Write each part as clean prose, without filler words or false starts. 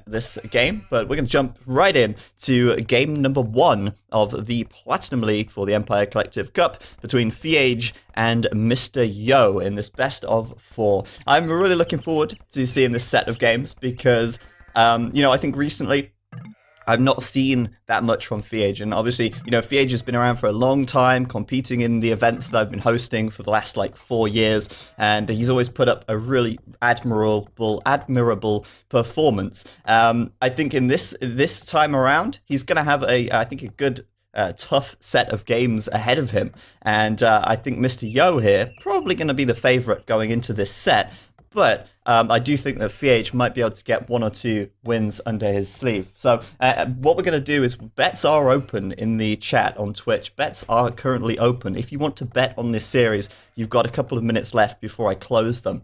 this game, but we're going to jump right in to game number 1 of the Platinum League for the Empire Collective Cup between FeAge and Mr. Yo in this best of 4. I'm really looking forward to seeing this set of games because, you know, I think recently I've not seen that much from FeAge, and obviously, you know, FeAge has been around for a long time, competing in the events that I've been hosting for the last, like, 4 years, and he's always put up a really admirable performance. I think in this time around, he's going to have I think a good, tough set of games ahead of him, and I think Mr. Yo here probably going to be the favorite going into this set. But I do think that FeAge might be able to get 1 or 2 wins under his sleeve. So what we're going to do is bets are open in the chat on Twitch. Bets are currently open. If you want to bet on this series, you've got a couple of minutes left before I close them.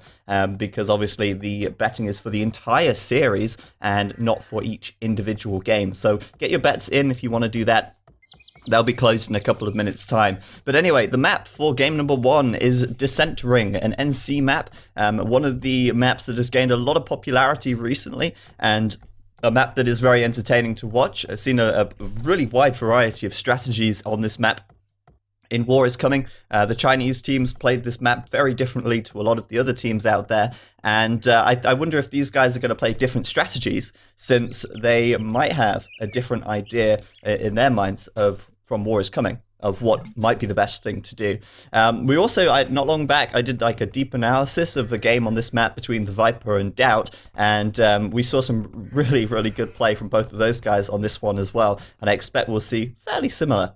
Because obviously the betting is for the entire series and not for each individual game. So get your bets in if you want to do that. They'll be closed in a couple of minutes' time. But anyway, the map for game number 1 is Descent Ring, an NC map. One of the maps that has gained a lot of popularity recently, and a map that is very entertaining to watch. I've seen a really wide variety of strategies on this map. In War is Coming, the Chinese teams played this map very differently to a lot of the other teams out there, and I wonder if these guys are going to play different strategies, since they might have a different idea in their minds from War is Coming, of what might be the best thing to do. We also, not long back, I did like a deep analysis of the game on this map between the Viper and Doubt, and we saw some really, really good play from both of those guys on this one as well, and I expect we'll see fairly similar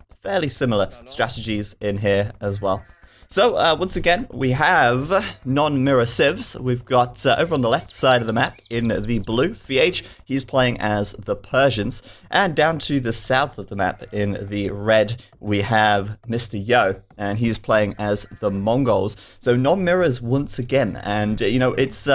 strategies in here as well. So once again, we have non-mirror civs. We've got over on the left side of the map in the blue, FeAge. He's playing as the Persians. And down to the south of the map in the red, we have Mr. Yo, and he's playing as the Mongols. So non-mirrors once again. And, you know, it's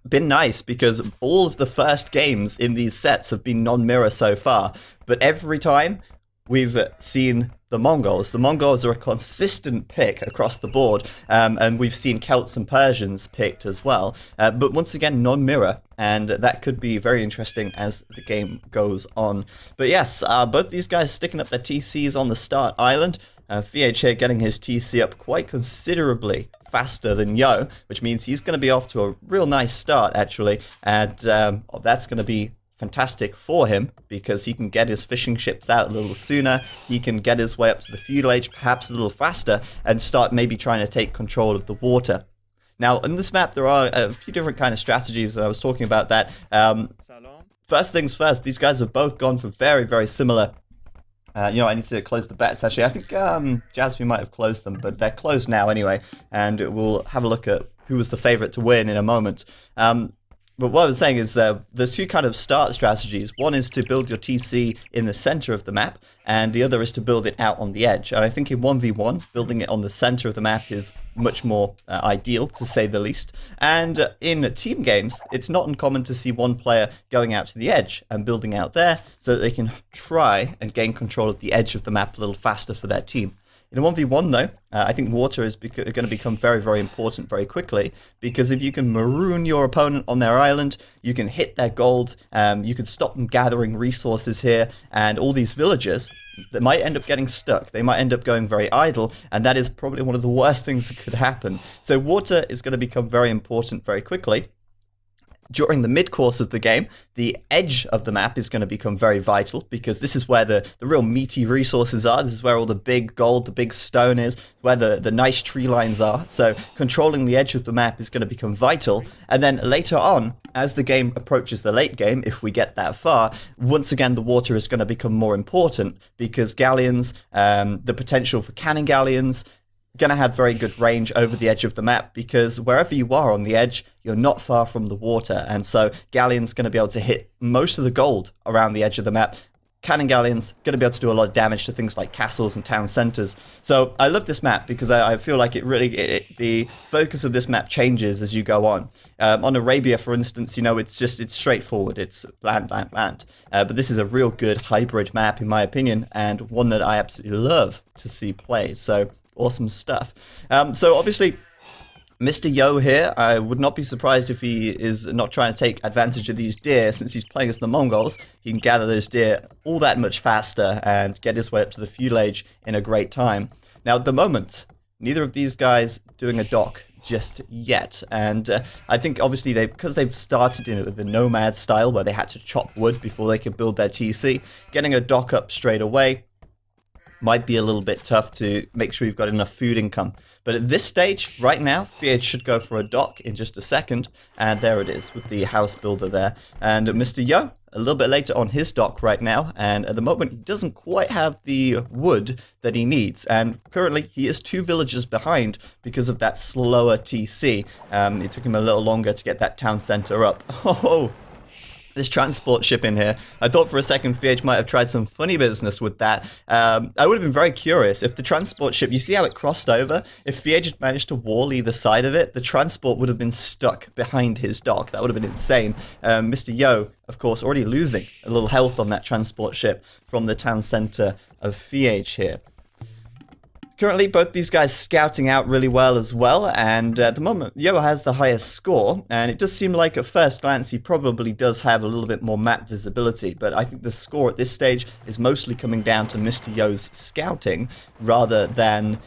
been nice because all of the first games in these sets have been non-mirror so far. But every time we've seen the Mongols. The Mongols are a consistent pick across the board, and we've seen Celts and Persians picked as well. But once again, non-mirror, and that could be very interesting as the game goes on. But yes, both these guys sticking up their TCs on the start island. FeAge here getting his TC up quite considerably faster than Yo, which means he's going to be off to a real nice start, actually, and that's going to be fantastic for him because he can get his fishing ships out a little sooner, he can get his way up to the feudal age perhaps a little faster, and start maybe trying to take control of the water. Now, in this map, there are a few different kind of strategies, and I was talking about that. First things first, these guys have both gone for very, very similar. You know, I need to close the bets, actually. I think Jasmine might have closed them, but they're closed now anyway, and we'll have a look at who was the favorite to win in a moment. But what I was saying is there's 2 kind of start strategies. One is to build your TC in the center of the map, and the other is to build it out on the edge. And I think in 1v1, building it on the center of the map is much more ideal, to say the least. And in team games, it's not uncommon to see one player going out to the edge and building out there so that they can try and gain control of the edge of the map a little faster for their team. In a 1v1 though, I think water is going to become very, very important very quickly, because if you can maroon your opponent on their island, you can hit their gold, you can stop them gathering resources here, and all these villagers that might end up getting stuck. They might end up going very idle, and that is probably one of the worst things that could happen. So water is going to become very important very quickly. During the mid-course of the game, the edge of the map is going to become very vital, because this is where the real meaty resources are. This is where all the big gold, the big stone is, where the nice tree lines are. So controlling the edge of the map is going to become vital. And then later on, as the game approaches the late game, if we get that far, once again the water is going to become more important, because galleons, the potential for cannon galleons, going to have very good range over the edge of the map, because wherever you are on the edge, you're not far from the water, and so galleons going to be able to hit most of the gold around the edge of the map. Cannon galleons going to be able to do a lot of damage to things like castles and town centers. So I love this map because I feel like it really, the focus of this map changes as you go on. On Arabia, for instance, you know, it's straightforward. It's land, land, land. But this is a real good hybrid map, in my opinion, and one that I absolutely love to see played. So awesome stuff. So obviously, Mr. Yo here, I would not be surprised if he is not trying to take advantage of these deer. Since he's playing as the Mongols, he can gather those deer all that much faster and get his way up to the feudal age in a great time. Now, at the moment, neither of these guys doing a dock just yet, and I think obviously because they've started in it with the nomad style where they had to chop wood before they could build their TC, getting a dock up straight away might be a little bit tough to make sure you've got enough food income. But at this stage, right now, FeAge should go for a dock in just a second. And there it is with the house builder there. And Mr. Yo, a little bit later on his dock right now. And at the moment, he doesn't quite have the wood that he needs. And currently, he is 2 villages behind because of that slower TC. It took him a little longer to get that town center up. Oh, this transport ship in here. I thought for a second FeAge might have tried some funny business with that. I would have been very curious if the transport ship, you see how it crossed over? If FeAge had managed to wall either side of it, the transport would have been stuck behind his dock. That would have been insane. Mr. Yo, of course, already losing a little health on that transport ship from the town center of FeAge here. Currently, both these guys scouting out really well as well, and at the moment, Yo has the highest score, and it does seem like at first glance he probably does have a little bit more map visibility, but I think the score at this stage is mostly coming down to Mr. Yo's scouting rather than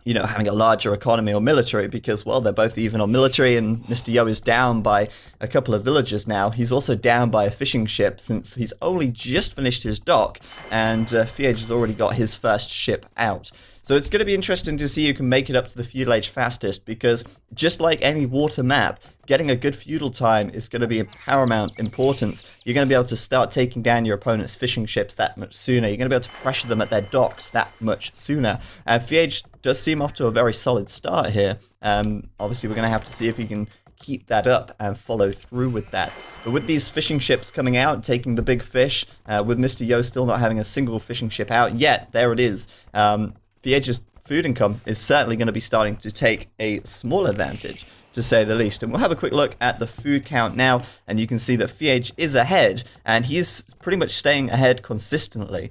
you know, having a larger economy or military, because, well, they're both even on military, and Mr. Yo is down by a couple of villages now. He's also down by a fishing ship, since he's only just finished his dock, and FeAge has already got his first ship out. So it's going to be interesting to see who can make it up to the feudal age fastest, because just like any water map, getting a good feudal time is going to be of paramount importance. You're going to be able to start taking down your opponent's fishing ships that much sooner. You're going to be able to pressure them at their docks that much sooner. And FeAge does seem off to a very solid start here. Obviously, we're going to have to see if he can keep that up and follow through with that. But with these fishing ships coming out, taking the big fish, with Mr. Yo still not having a single fishing ship out yet, there it is. FeAge's food income is certainly going to be starting to take a small advantage, to say the least. And we'll have a quick look at the food count now, and you can see that FeAge is ahead, and he's pretty much staying ahead consistently,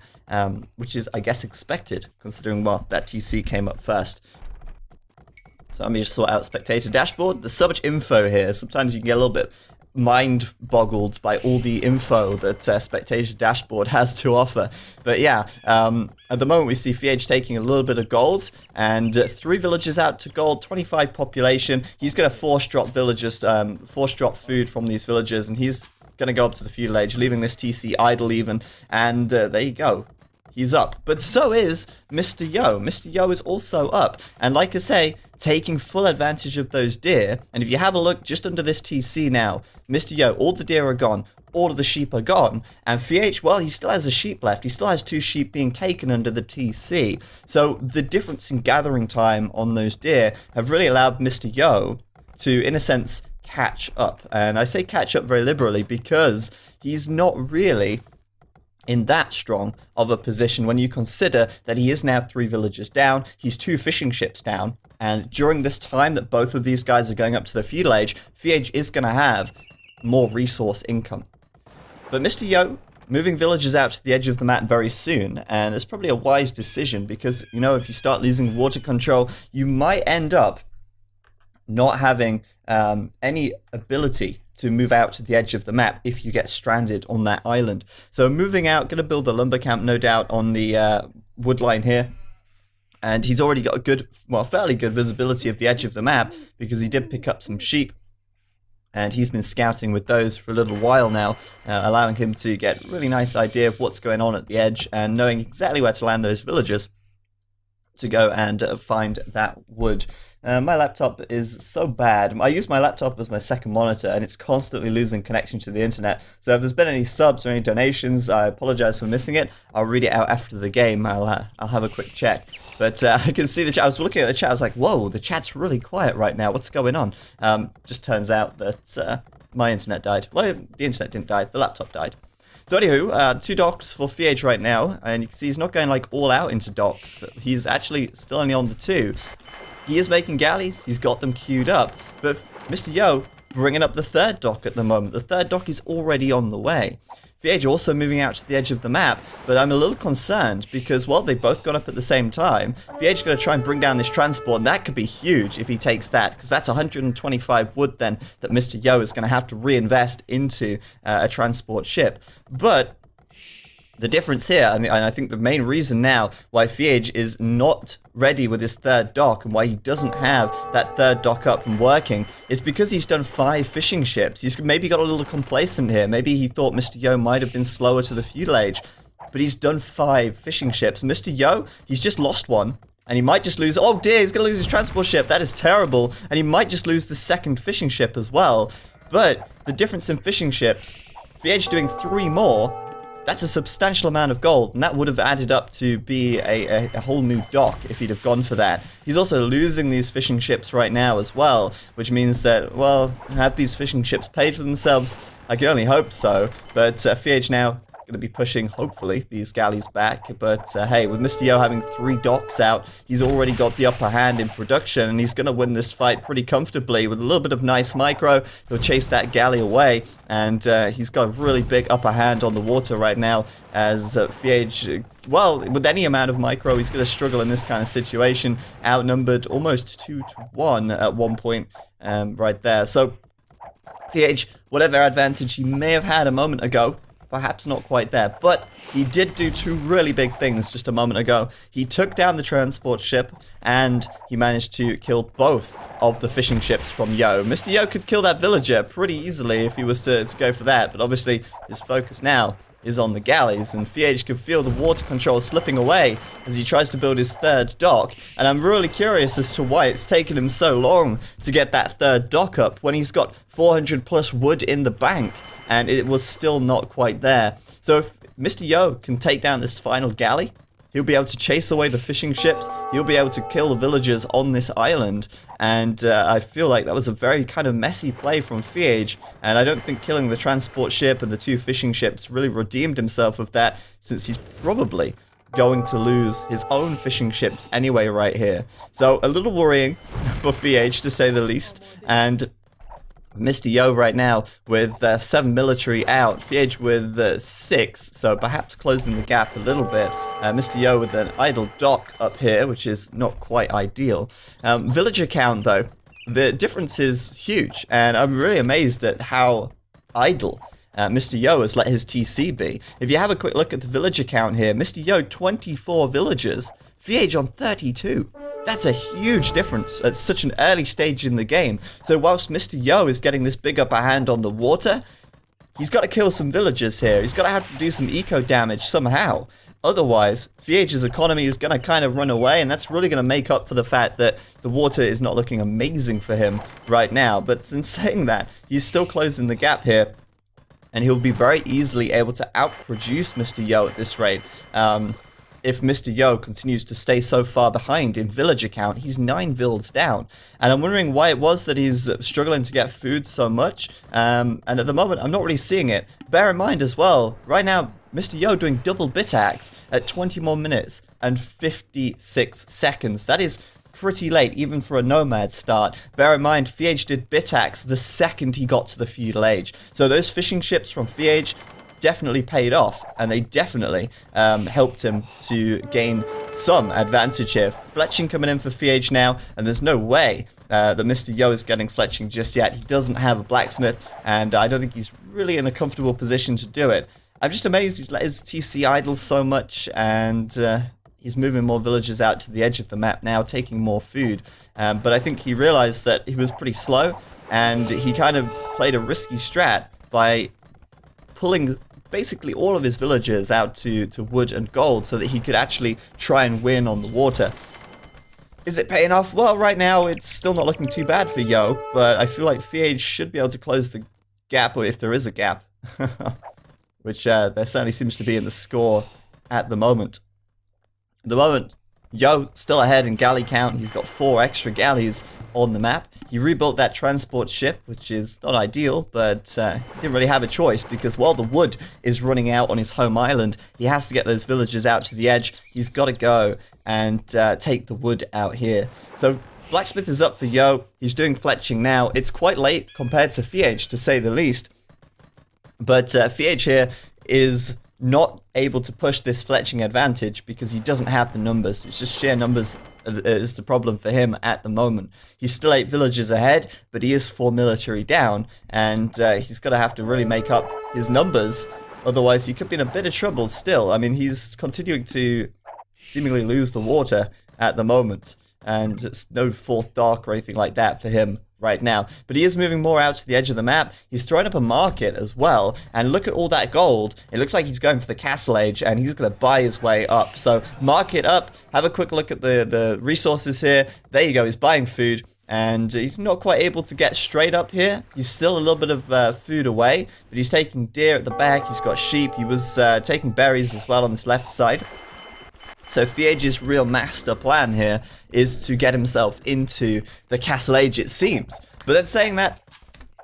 which is, I guess, expected, considering, well, that TC came up first. So let me just sort out spectator dashboard. There's so much info here, sometimes you can get a little bit mind boggled by all the info that spectator dashboard has to offer. But yeah, at the moment we see FeAge taking a little bit of gold, and 3 villages out to gold, 25 population. He's going to force drop villagers, force drop food from these villagers, and he's going to go up to the feudal age, leaving this TC idle even, and there you go. He's up. But so is Mr. Yo. Mr. Yo is also up. And like I say, taking full advantage of those deer. And if you have a look just under this TC now, Mr. Yo, all the deer are gone. All of the sheep are gone. And FeAge, well, he still has a sheep left. He still has 2 sheep being taken under the TC. So the difference in gathering time on those deer have really allowed Mr. Yo to, in a sense, catch up. And I say catch up very liberally because he's not really in that strong of a position when you consider that he is now 3 villages down, he's 2 fishing ships down, and during this time that both of these guys are going up to the feudal age, FeAge is going to have more resource income. But Mr. Yo moving villages out to the edge of the map very soon, and it's probably a wise decision because, you know, if you start losing water control, you might end up not having any ability to move out to the edge of the map if you get stranded on that island. So moving out, going to build a lumber camp, no doubt, on the wood line here. And he's already got a good, well, fairly good visibility of the edge of the map because he did pick up some sheep. And he's been scouting with those for a little while now, allowing him to get a really nice idea of what's going on at the edge and knowing exactly where to land those villagers to go and find that wood. My laptop is so bad. I use my laptop as my second monitor and it's constantly losing connection to the internet. So if there's been any subs or any donations, I apologize for missing it. I'll read it out after the game. I'll have a quick check. But I can see the chat. I was looking at the chat. I was like, whoa, the chat's really quiet right now. What's going on? Just turns out that my internet died. Well, the internet didn't die. The laptop died. So anywho, 2 docks for FeAge right now, and you can see he's not going like all out into docks. He's actually still only on the 2. He is making galleys, he's got them queued up, but Mr. Yo bringing up the 3rd dock at the moment. The 3rd dock is already on the way. FeAge also moving out to the edge of the map, but I'm a little concerned because, well, they both got up at the same time. FeAge going to try and bring down this transport, and that could be huge if he takes that, because that's 125 wood then that Mr. Yo is going to have to reinvest into a transport ship. But the difference here, and I think the main reason now why FeAge is not ready with his third dock and why he doesn't have that third dock up and working is because he's done 5 fishing ships. He's maybe got a little complacent here. Maybe he thought Mr. Yo might have been slower to the feudal age, but he's done 5 fishing ships. Mr. Yo, he's just lost one. And he might just lose, oh dear, he's going to lose his transport ship. That is terrible. And he might just lose the second fishing ship as well. But the difference in fishing ships, FeAge doing 3 more, that's a substantial amount of gold, and that would have added up to be a whole new dock if he'd have gone for that. He's also losing these fishing ships right now as well, which means that, well, have these fishing ships paid for themselves? I can only hope so, but FeAge now going to be pushing, hopefully, these galleys back. But hey, with Mr. Yo having 3 docks out, he's already got the upper hand in production, and he's going to win this fight pretty comfortably with a little bit of nice micro. He'll chase that galley away, and he's got a really big upper hand on the water right now as FeAge, well, with any amount of micro, he's going to struggle in this kind of situation. Outnumbered almost 2-to-1 at one point right there. So FeAge, whatever advantage he may have had a moment ago, perhaps not quite there, but he did do 2 really big things just a moment ago. He took down the transport ship, and he managed to kill both of the fishing ships from Yo. Mr. Yo could kill that villager pretty easily if he was to go for that, but obviously his focus now is on the galleys, and FeAge could feel the water control slipping away as he tries to build his third dock. And I'm really curious as to why it's taken him so long to get that third dock up when he's got 400 plus wood in the bank, and it was still not quite there. So if Mr. Yo can take down this final galley, he'll be able to chase away the fishing ships, he'll be able to kill the villagers on this island, and I feel like that was a very kind of messy play from FeAge, and I don't think killing the transport ship and the 2 fishing ships really redeemed himself of that, since he's probably going to lose his own fishing ships anyway right here. So a little worrying for FeAge, to say the least, and Mr. Yo right now with 7 military out, FeAge with 6, so perhaps closing the gap a little bit. Mr. Yo with an idle dock up here, which is not quite ideal. Villager count though, the difference is huge, and I'm really amazed at how idle Mr. Yo has let his TC be. If you have a quick look at the villager count here, Mr. Yo 24 villagers, FeAge on 32. That's a huge difference at such an early stage in the game. So whilst Mr. Yo is getting this big upper hand on the water, he's got to kill some villagers here. He's got to have to do some eco damage somehow. Otherwise, FeAge's economy is going to kind of run away, and that's really going to make up for the fact that the water is not looking amazing for him right now. But in saying that, he's still closing the gap here, and he'll be very easily able to outproduce Mr. Yo at this rate. If Mr. Yo continues to stay so far behind in villager count, he's 9 vills down. And I'm wondering why it was that he's struggling to get food so much. And at the moment, I'm not really seeing it. Bear in mind as well, right now, Mr. Yo doing double bit axe at 20 more minutes and 56 seconds. That is pretty late, even for a nomad start. Bear in mind, FeAge did bit axe the second he got to the feudal age. So those fishing ships from FeAge definitely paid off, and they definitely helped him to gain some advantage here. Fletching coming in for FeAge now, and there's no way that Mr. Yo is getting fletching just yet. He doesn't have a blacksmith, and I don't think he's really in a comfortable position to do it. I'm just amazed he's let his TC idle so much, and he's moving more villagers out to the edge of the map now, taking more food. But I think he realized that he was pretty slow, and he kind of played a risky strat by pulling basically all of his villagers out to wood and gold so that he could actually try and win on the water. Is it paying off? Well, right now it's still not looking too bad for Yo, but I feel like FeAge should be able to close the gap, or if there is a gap, which there certainly seems to be in the score at the moment. At the moment, Yo still ahead in galley count. He's got 4 extra galleys on the map. He rebuilt that transport ship, which is not ideal, but he didn't really have a choice because while the wood is running out on his home island, he has to get those villagers out to the edge. He's got to go and take the wood out here. So blacksmith is up for Yo. He's doing fletching now. It's quite late compared to FeAge, to say the least. But FeAge here is not able to push this fletching advantage because he doesn't have the numbers. It's just sheer numbers is the problem for him at the moment. He's still 8 villages ahead, but he is 4 military down, and he's going to have to really make up his numbers. Otherwise, he could be in a bit of trouble still. I mean, he's continuing to seemingly lose the water at the moment, and it's no fourth dock or anything like that for him right now. But he is moving more out to the edge of the map. He's throwing up a market as well, and look at all that gold. It looks like he's going for the castle age, and he's going to buy his way up. So market up, have a quick look at the resources here. There you go, he's buying food, and he's not quite able to get straight up here. He's still a little bit of food away, but he's taking deer at the back. He's got sheep. He was taking berries as well on this left side. So FeAge's real master plan here is to get himself into the castle age, it seems. But then saying that,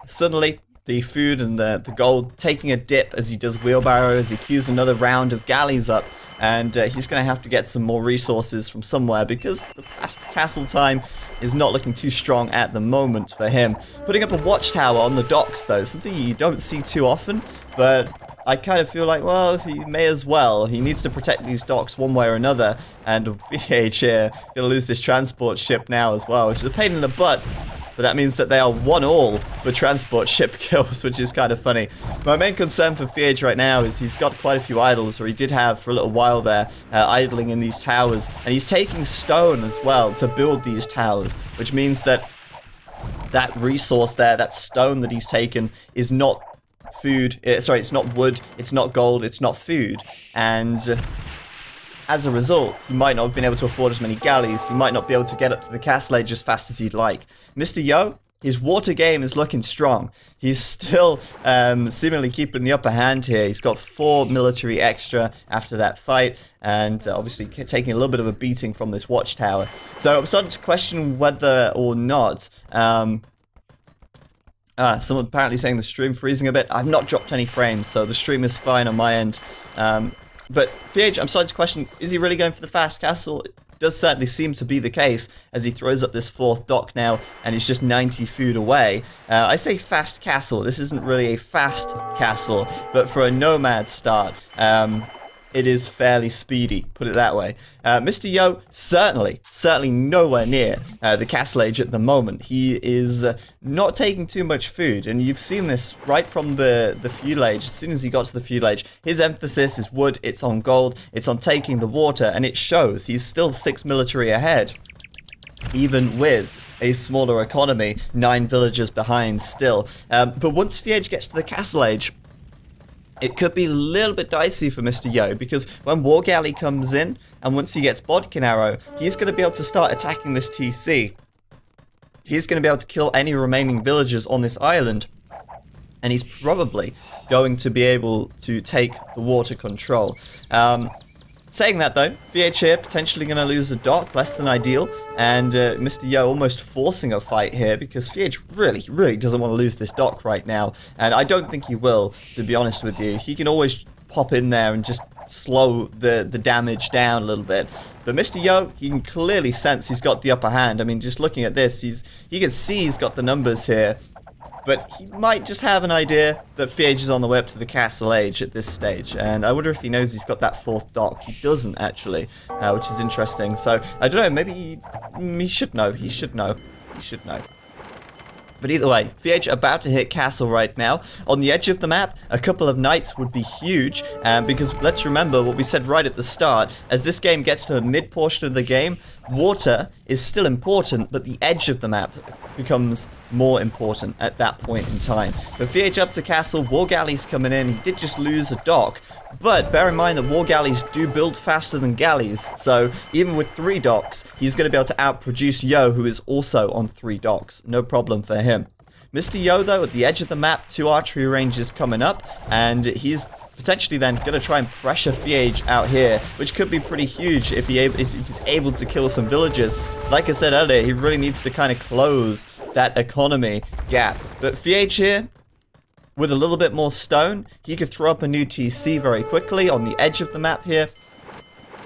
suddenly the food and the gold taking a dip as he does wheelbarrows. He queues another round of galleys up, and he's going to have to get some more resources from somewhere because the fast castle time is not looking too strong at the moment for him. Putting up a watchtower on the docks though, something you don't see too often, but I kind of feel like, well, he may as well. He needs to protect these docks one way or another, and FeAge here going to lose this transport ship now as well, which is a pain in the butt. But that means that they are 1-1 for transport ship kills, which is kind of funny. My main concern for FeAge right now is he's got quite a few idols, or he did have for a little while there, idling in these towers. And he's taking stone as well to build these towers, which means that that resource there, that stone that he's taken, is not food. Sorry, it's not wood, it's not gold, it's not food. And as a result, he might not have been able to afford as many galleys. He might not be able to get up to the castle age as fast as he'd like. Mr. Yo, his water game is looking strong. He's still seemingly keeping the upper hand here. He's got 4 military extra after that fight, and obviously taking a little bit of a beating from this watchtower. So I'm starting to question whether or not someone apparently saying the stream freezing a bit. I've not dropped any frames, so the stream is fine on my end. But FeAge, I'm starting to question, is he really going for the fast castle? It does certainly seem to be the case as he throws up this 4th dock now, and he's just 90 food away. I say fast castle. This isn't really a fast castle, but for a nomad start, it is fairly speedy, put it that way. Mr. Yo, certainly nowhere near the castle age at the moment. He is not taking too much food, and you've seen this right from the feudal age. As soon as he got to the feudal age, his emphasis is wood, it's on gold, it's on taking the water, and it shows. He's still 6 military ahead, even with a smaller economy, 9 villagers behind still. But once FeAge gets to the castle age, it could be a little bit dicey for Mr. Yo, because when War Galley comes in, and once he gets Bodkin Arrow, he's going to be able to start attacking this TC. He's going to be able to kill any remaining villagers on this island, and he's probably going to be able to take the water control. Saying that though, FeAge here potentially going to lose a dock, less than ideal, and Mr. Yo almost forcing a fight here because FeAge really doesn't want to lose this dock right now, and I don't think he will, to be honest with you. He can always pop in there and just slow the damage down a little bit. But Mr. Yo, he can clearly sense he's got the upper hand. I mean, just looking at this, he can see he's got the numbers here. But he might just have an idea that FeAge is on the way up to the castle age at this stage. And I wonder if he knows he's got that 4th dock. He doesn't, actually, which is interesting. So, I don't know, maybe he should know. He should know. He should know. But either way, FeAge about to hit castle right now. On the edge of the map, a couple of knights would be huge, because let's remember what we said right at the start. As this game gets to the mid portion of the game, water is still important, but the edge of the map becomes more important at that point in time. But FeAge up to castle, War Galleys coming in. He did just lose a dock, but bear in mind that War Galleys do build faster than galleys, so even with 3 docks, he's going to be able to outproduce Yo, who is also on 3 docks. No problem for him. Mr. Yo, though, at the edge of the map, 2 archery ranges coming up, and he's potentially then going to try and pressure FeAge out here, which could be pretty huge if he's able to kill some villagers. Like I said earlier, he really needs to kind of close that economy gap. But FeAge here, with a little bit more stone, he could throw up a new TC very quickly on the edge of the map here.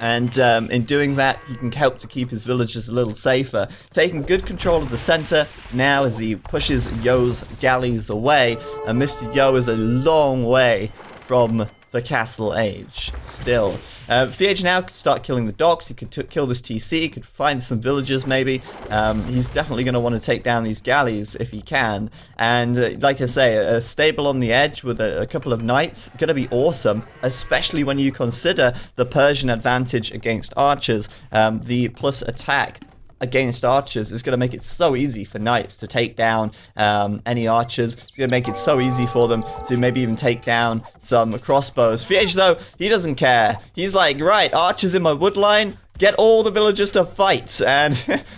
And in doing that, he can help to keep his villagers a little safer. Taking good control of the center now as he pushes Yo's galleys away. And Mr. Yo is a long way from the castle age still. FeAge now could start killing the docks. He could kill this TC. He could find some villagers maybe. He's definitely going to want to take down these galleys if he can. And like I say, a stable on the edge with a couple of knights going to be awesome, especially when you consider the Persian advantage against archers. The plus attack against archers is going to make it so easy for knights to take down any archers. It's going to make it so easy for them to maybe even take down some crossbows. FeAge, though, he doesn't care. He's like, right, archers in my wood line, get all the villagers to fight. And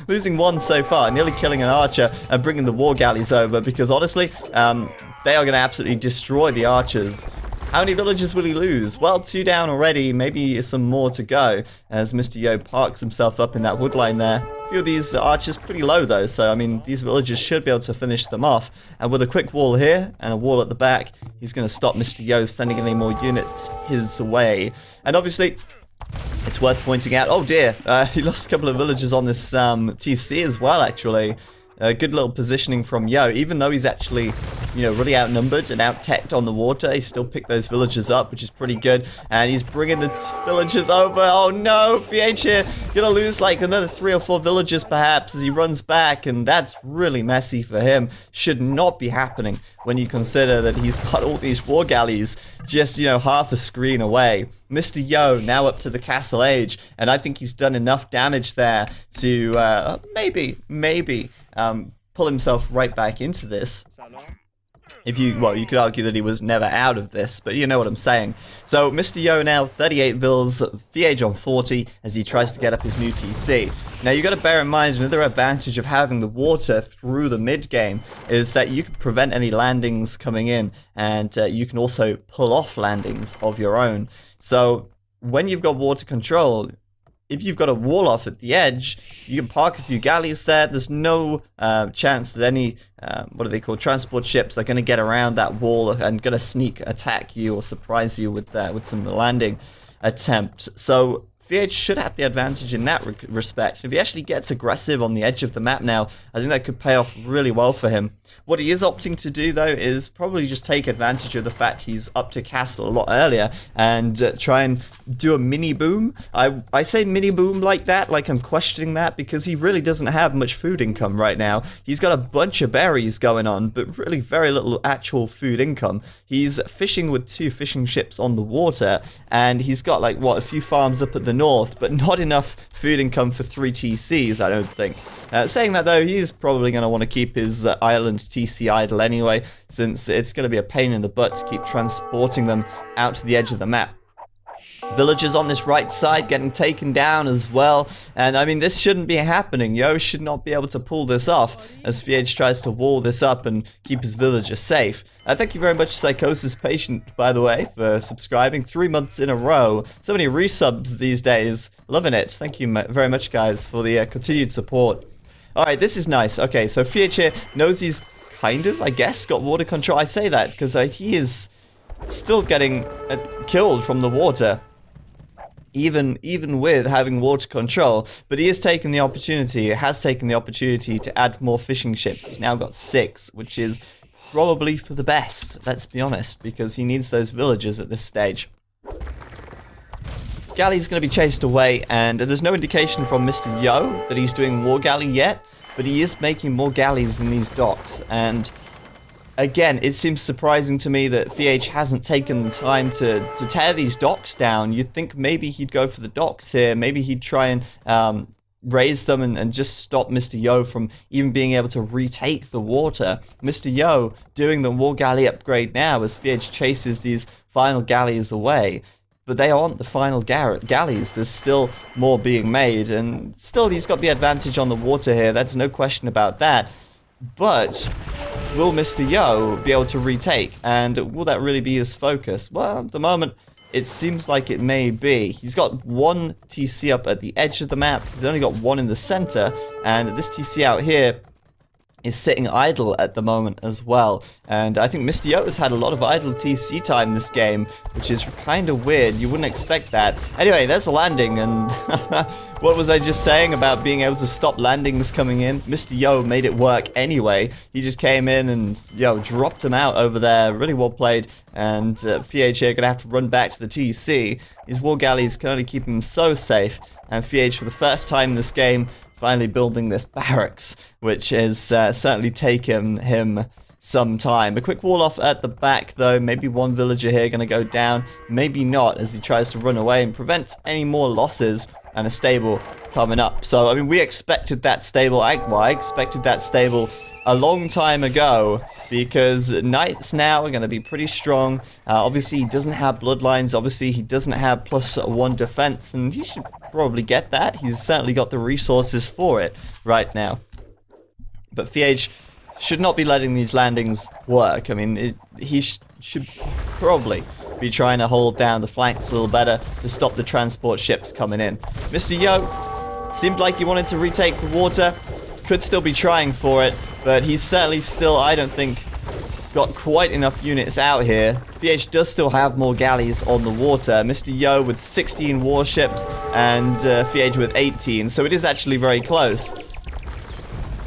losing one so far, nearly killing an archer and bringing the war galleys over, because honestly, they are going to absolutely destroy the archers. How many villagers will he lose? Well, 2 down already, maybe some more to go, as Mr. Yo parks himself up in that wood line there. A few of these archers pretty low though, so I mean, these villagers should be able to finish them off. And with a quick wall here, and a wall at the back, he's going to stop Mr. Yo sending any more units his way. And obviously, it's worth pointing out, oh dear, he lost a couple of villagers on this TC as well, actually. Good little positioning from Yo, even though he's actually, you know, really outnumbered and out-teched on the water. He still picked those villagers up, which is pretty good. And he's bringing the villagers over. Oh no, FeAge here gonna lose like another 3 or 4 villagers perhaps as he runs back, and that's really messy for him. Should not be happening when you consider that he's got all these war galleys just, you know, half a screen away. Mr. Yo now up to the castle age, and I think he's done enough damage there to maybe pull himself right back into this. Well, you could argue that he was never out of this, but you know what I'm saying. So, Mr. Yo now 38 vills, FeAge on 40 as he tries to get up his new TC. Now, you got to bear in mind another advantage of having the water through the mid game is that you can prevent any landings coming in, and you can also pull off landings of your own. So, when you've got water control, if you've got a wall off at the edge, you can park a few galleys there. There's no chance that any, what are they called, transport ships are going to get around that wall and going to sneak attack you or surprise you with some landing attempt. So FeAge should have the advantage in that respect. If he actually gets aggressive on the edge of the map now, I think that could pay off really well for him. What he is opting to do, though, is probably just take advantage of the fact he's up to castle a lot earlier and try and do a mini boom. I say mini boom like that, like I'm questioning that, because he really doesn't have much food income right now. He's got a bunch of berries going on, but really very little actual food income. He's fishing with 2 fishing ships on the water, and he's got, like, what, a few farms up at the north, but not enough food income for 3 TCs, I don't think. Saying that, though, he's probably going to want to keep his island TC idle anyway, since it's going to be a pain in the butt to keep transporting them out to the edge of the map. Villagers on this right side getting taken down as well, and I mean, this shouldn't be happening. Yo should not be able to pull this off as FeAge tries to wall this up and keep his villagers safe. Thank you very much, Psychosis Patient, by the way, for subscribing 3 months in a row. So many resubs these days, loving it. Thank you very much, guys, for the continued support. Alright, this is nice. Okay, so FeAge here knows he's kind of, I guess, got water control. I say that because he is still getting killed from the water, even with having water control. But he has taken the opportunity, to add more fishing ships. He's now got 6, which is probably for the best, let's be honest, because he needs those villagers at this stage. Galley's going to be chased away, and there's no indication from Mr. Yo that he's doing war galley yet, but he is making more galleys than these docks. And again, it seems surprising to me that FeAge hasn't taken the time to tear these docks down. You'd think maybe he'd go for the docks here, maybe he'd try and raise them and just stop Mr. Yo from even being able to retake the water. Mr. Yo doing the war galley upgrade now as FeAge chases these final galleys away. But they aren't the final galleys. There's still more being made, and still he's got the advantage on the water here. That's no question about that. But will Mr. Yo be able to retake? And will that really be his focus? Well, at the moment, it seems like it may be. He's got 1 TC up at the edge of the map. He's only got 1 in the center. And this TC out here is sitting idle at the moment as well. And I think Mr. Yota's had a lot of idle TC time this game, which is kind of weird. You wouldn't expect that. Anyway, there's the landing, and what was I just saying about being able to stop landings coming in? Mr. Yo made it work anyway. He just came in and, dropped him out over there. Really well played. And FeAge here gonna have to run back to the TC. These war galleys can only keep him so safe. And FeAge, for the first time in this game, finally building this barracks, which has certainly taken him some time. A quick wall off at the back, though. Maybe one villager here going to go down. Maybe not, as he tries to run away and prevent any more losses and a stable coming up. So, I mean, we expected that stable. I expected that stable a long time ago, because knights now are going to be pretty strong. Obviously, he doesn't have bloodlines. Obviously, he doesn't have +1 defense, and he should probably get that. He's certainly got the resources for it right now. But FeAge should not be letting these landings work. I mean, he should probably be trying to hold down the flanks a little better to stop the transport ships coming in. Mr. Yo seemed like he wanted to retake the water. Could still be trying for it, but he's certainly still, I don't think, got quite enough units out here. FeAge does still have more galleys on the water. Mr. Yo with 16 warships and FeAge with 18, so it is actually very close.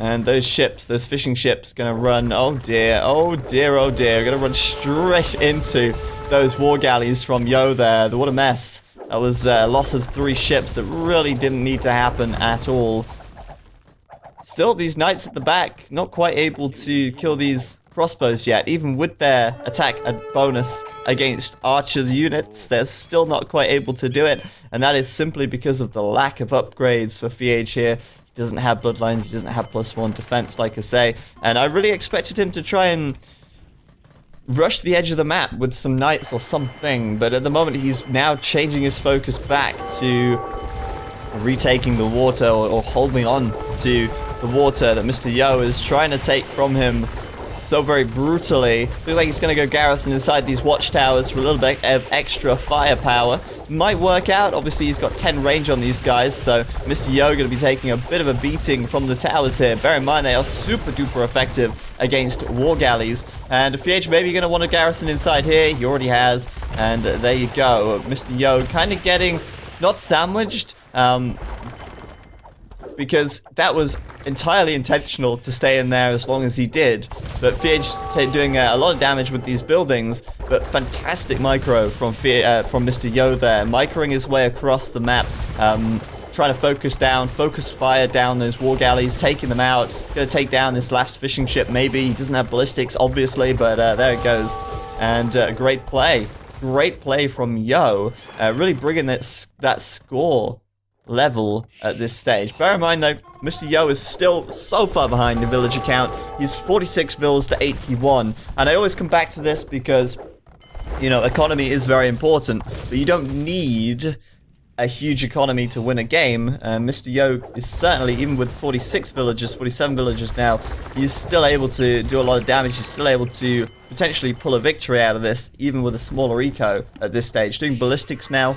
And those ships, those fishing ships, gonna run, oh dear, oh dear, oh dear, gonna run straight into those war galleys from Yo there. What a mess. That was a loss of 3 ships that really didn't need to happen at all. Still, these knights at the back, not quite able to kill these crossbows yet. Even with their attack bonus against archers units, they're still not quite able to do it. And that is simply because of the lack of upgrades for FeAge here. He doesn't have bloodlines, he doesn't have +1 defense, like I say. And I really expected him to try and rush the edge of the map with some knights or something. But at the moment, he's now changing his focus back to retaking the water, or holding on to the water that Mr. Yo is trying to take from him so very brutally. Looks like he's going to go garrison inside these watchtowers for a little bit of extra firepower. Might work out. Obviously, he's got 10 range on these guys, so Mr. Yo going to be taking a bit of a beating from the towers here. Bear in mind, they are super duper effective against war galleys. And FeAge maybe going to want to garrison inside here. He already has. And there you go. Mr. Yo kind of getting, not sandwiched, because that was entirely intentional to stay in there as long as he did. But FeAge doing a lot of damage with these buildings, but fantastic micro from Mr. Yo there, microing his way across the map, trying to focus fire down those war galleys, taking them out, gonna take down this last fishing ship maybe. He doesn't have ballistics, obviously, but there it goes. And great play from Yo, really bringing that score level at this stage. Bear in mind though, Mr. Yo is still so far behind the villager count. He's 46 vills to 81, and I always come back to this because, you know, economy is very important, but you don't need a huge economy to win a game. Mr. Yo is certainly, even with 46 villagers, 47 villagers now, he's still able to do a lot of damage. He's still able to potentially pull a victory out of this, even with a smaller eco at this stage. Doing ballistics now,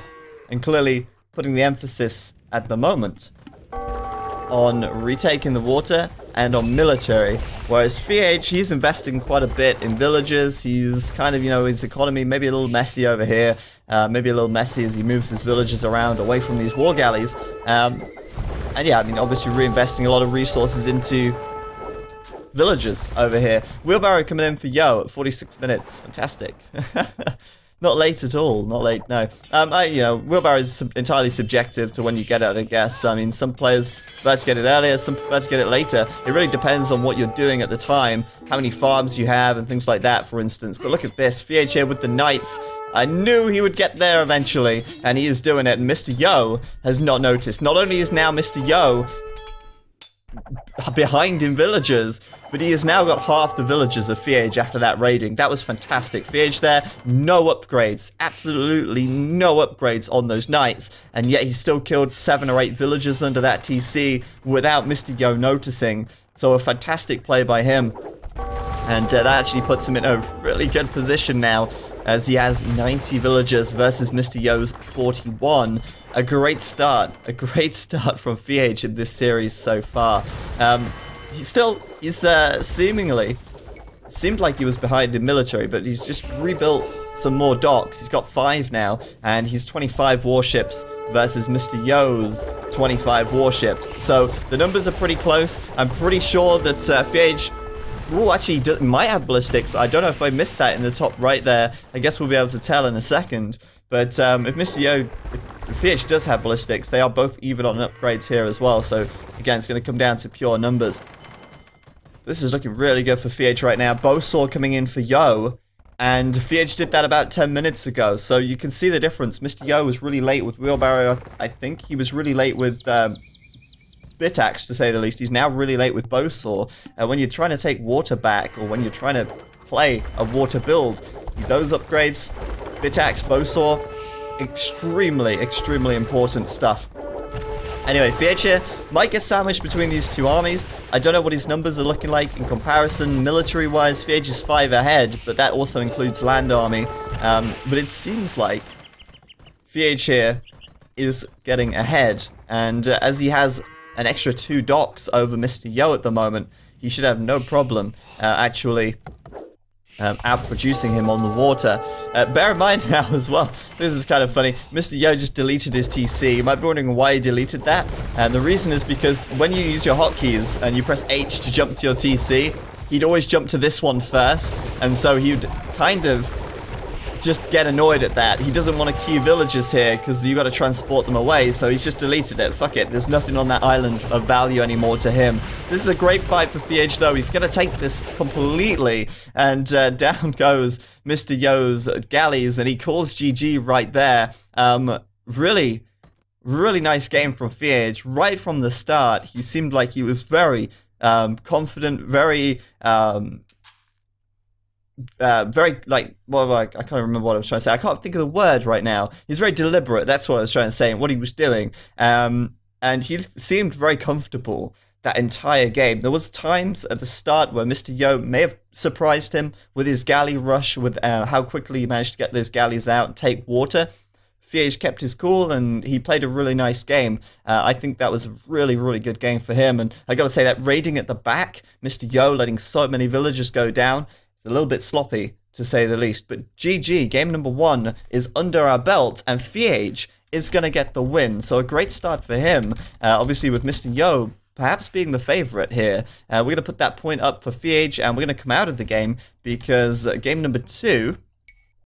and clearly putting the emphasis at the moment on retaking the water and on military, whereas FeAge, he's investing quite a bit in villages. He's kind of, you know, his economy maybe a little messy over here, maybe a little messy as he moves his villages around away from these war galleys, and yeah, I mean, obviously reinvesting a lot of resources into villagers over here. Wheelbarrow coming in for Yo at 46 minutes, fantastic. Not late at all, not late, no. You know, wheelbarrow is entirely subjective to when you get it, I guess. I mean, some players prefer to get it earlier, some prefer to get it later. It really depends on what you're doing at the time, how many farms you have, and things like that, for instance. But look at this, FeAge here with the knights. I knew he would get there eventually, and he is doing it, and Mr. Yo has not noticed. Not only is now Mr. Yo behind in villagers, but he has now got half the villagers of FeAge after that raiding. That was fantastic. FeAge there, no upgrades, absolutely no upgrades on those knights, and yet he still killed 7 or 8 villagers under that TC without Mr. Yo noticing. So a fantastic play by him, and that actually puts him in a really good position now, as he has 90 villagers versus Mr. Yo's 41. A great start from FeAge in this series so far. he's seemingly seemed like he was behind in military, but he's just rebuilt some more docks. He's got 5 now, and he's 25 warships versus Mr. Yo's 25 warships. So the numbers are pretty close. I'm pretty sure that FeAge actually might have ballistics. I don't know if I missed that in the top right there. I guess we'll be able to tell in a second. But if Mr. Yo, if FeAge does have ballistics, they are both even on upgrades here as well. So again, it's going to come down to pure numbers. This is looking really good for FeAge right now. Bowsaw coming in for Yo. And FeAge did that about 10 minutes ago. So you can see the difference. Mr. Yo was really late with Wheelbarrow, I think. He was really late with Bitaxe, to say the least. He's now really late with Bowsaw. When you're trying to take water back, or when you're trying to play a water build, those upgrades, Bitaxe, Bowsaw, extremely important stuff. Anyway, FeAge here might get sandwiched between these two armies. I don't know what his numbers are looking like in comparison. Military-wise, FeAge is 5 ahead, but that also includes land army. But it seems like FeAge here is getting ahead. And as he has an extra 2 docks over Mr. Yo at the moment, he should have no problem actually outproducing him on the water. Bear in mind now as well, this is kind of funny, Mr. Yo just deleted his TC. You might be wondering why he deleted that, and the reason is because when you use your hotkeys and you press H to jump to your TC, he'd always jump to this one first, and so he'd kind of just get annoyed at that. He doesn't want to queue villagers here because you got to transport them away, so he's just deleted it. Fuck it, there's nothing on that island of value anymore to him. This is a great fight for FeAge though. He's going to take this completely, and down goes Mr. Yo's galleys, and he calls GG right there. Really nice game from FeAge. Right from the start, he seemed like he was very confident, very like, well, I can't remember what I was trying to say. I can't think of the word right now. He's very deliberate. That's what I was trying to say and what he was doing. And he seemed very comfortable that entire game. There was times at the start where Mr. Yo may have surprised him with his galley rush, with how quickly he managed to get those galleys out and take water. FeAge kept his cool and he played a really nice game. I think that was a really good game for him. And I gotta say that raiding at the back, Mr. Yo letting so many villagers go down, a little bit sloppy, to say the least. But GG, game number 1 is under our belt, and FeAge is going to get the win. So a great start for him. Obviously, with Mr. Yo perhaps being the favorite here. We're going to put that point up for FeAge, and we're going to come out of the game because game number 2